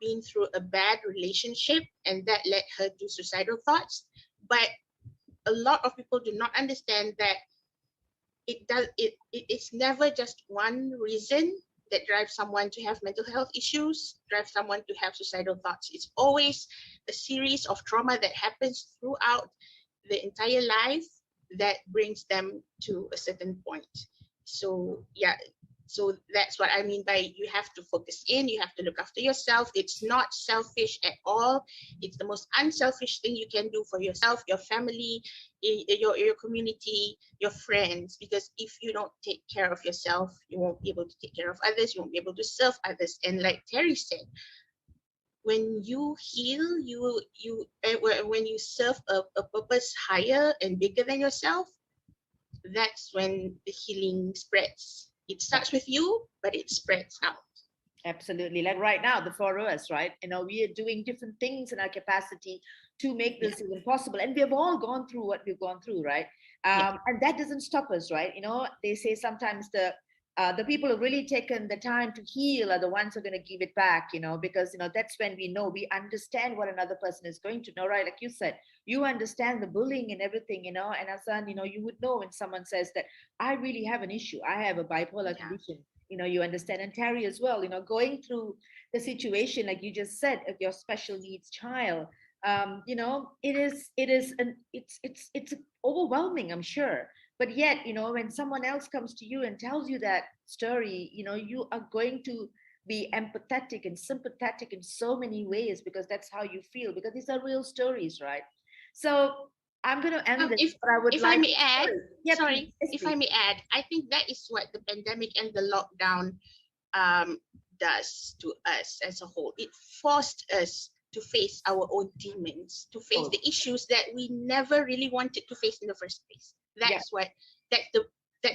been through a bad relationship, and that led her to suicidal thoughts. But a lot of people do not understand that it's never just one reason that drives someone to have mental health issues, drives someone to have suicidal thoughts. It's always a series of trauma that happens throughout the entire life that brings them to a certain point. So yeah, so that's what I mean by you have to focus in, you have to look after yourself. It's not selfish at all. It's the most unselfish thing you can do for yourself, your family, your community, your friends. Because if you don't take care of yourself, you won't be able to take care of others, you won't be able to serve others. And like Terry said, when you heal, when you serve a purpose higher and bigger than yourself, that's when the healing spreads. It starts with you, but it spreads out. Absolutely. Like right now, the four of us, right? We are doing different things in our capacity to make this even possible. And we have all gone through what we've gone through, right? And that doesn't stop us, right? They say sometimes the people who've really taken the time to heal are the ones who are going to give it back, because, that's when we understand what another person is going to know, right? Like you said, you understand the bullying and everything, and Asan, you would know when someone says that I really have an issue. I have a bipolar condition. You understand. And Terry as well, going through the situation, like you just said, of your special needs child, it's overwhelming, I'm sure. But yet, when someone else comes to you and tells you that story, you are going to be empathetic and sympathetic in so many ways, because that's how you feel, because these are real stories, right? So I'm going to end this, but I would if like I may add, sorry, if I may add, I think that is what the pandemic and the lockdown does to us as a whole. It forced us to face our own demons, to face the issues that we never really wanted to face in the first place. That's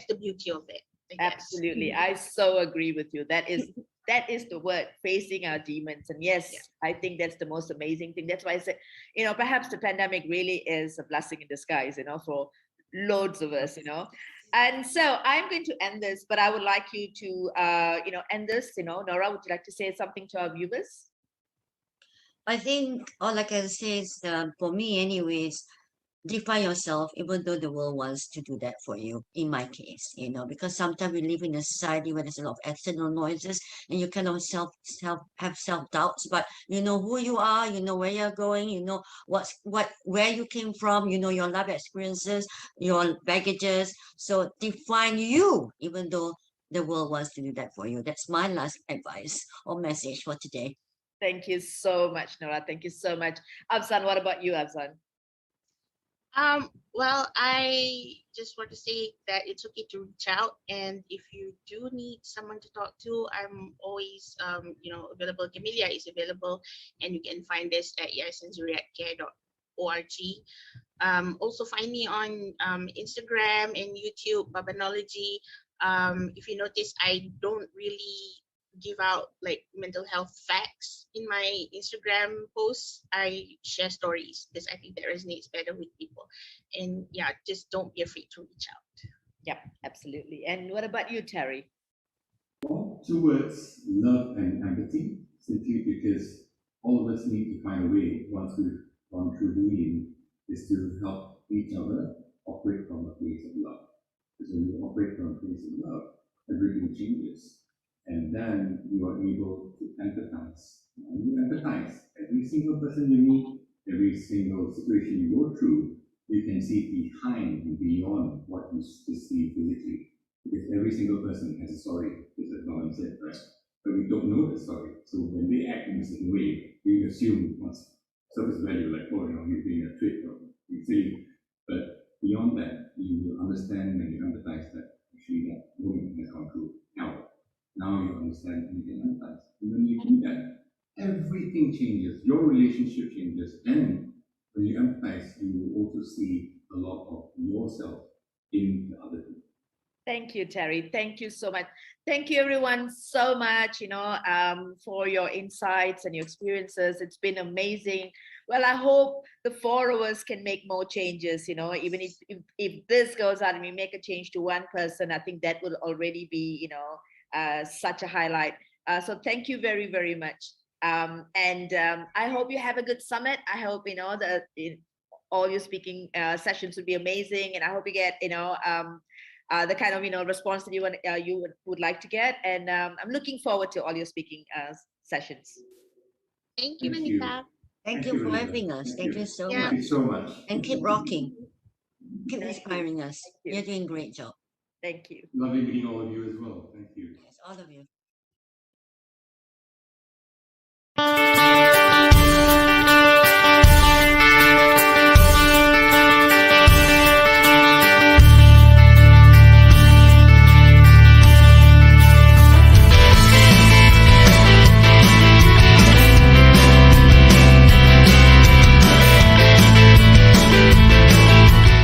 the beauty of it. Absolutely. I so agree with you. That is the word, facing our demons. And yes, I think that's the most amazing thing. That's why I said, perhaps the pandemic really is a blessing in disguise, for loads of us, And so I'm going to end this, but I would like you to, end this, Nora, would you like to say something to our viewers? I think all I can say is, for me anyways, define yourself, even though the world wants to do that for you, in my case, because sometimes we live in a society where there's a lot of external noises, and you kind of have self-doubts, but you know who you are, you know where you're going, you know where you came from, you know your life experiences, your baggages. So define you, even though the world wants to do that for you. That's my last advice or message for today. Thank you so much, Nora. Thank you so much. Absan, what about you, Absan? Well, I just want to say that it's okay to reach out, and if you do need someone to talk to, I'm always, available. Camellia is available, and you can find this at yayasanzuriatcare.org. Also find me on Instagram and YouTube, Babanology. If you notice, I don't really give out like mental health facts in my Instagram posts. I share stories because I think that resonates better with people. And yeah, just don't be afraid to reach out. Yep, absolutely. And what about you, Terry? Well, 2 words, love and empathy, simply because all of us need to find a way, once we've gone through healing, is to help each other operate from a place of love. Because when you operate from a place of love, everything changes. And then you are able to empathize. And you empathize. Every single person you meet, every single situation you go through, you can see behind and beyond what you see physically. Because every single person has a story, as Norman said, right? But we don't know the story. So when they act in a certain way, we assume once surface value, like, oh, you're being a trick or you're silly. But beyond that, you will understand when you empathize that actually that woman has gone through hell. Now you understand and you can empathize. And when you do that, everything changes. Your relationship changes. And when you empathize, you will also see a lot of yourself in the other people. Thank you, Terry. Thank you so much. Thank you, everyone, so much, for your insights and your experiences. It's been amazing. Well, I hope the 4 of us can make more changes, even if this goes out and we make a change to one person, I think that will already be, such a highlight. So thank you very, very much. And I hope you have a good summit. I hope, all your speaking sessions would be amazing. And I hope you get, the kind of response that you would like to get, and I'm looking forward to all your speaking sessions. Thank you, Thank you. Vanitha. Thank you for having us. Thank you so Yeah. much. Thank you so much. And keep rocking. Keep Thank inspiring us. you. You're doing a great job. Thank you. Lovely meeting all of you as well. Thank you. Yes, all of you.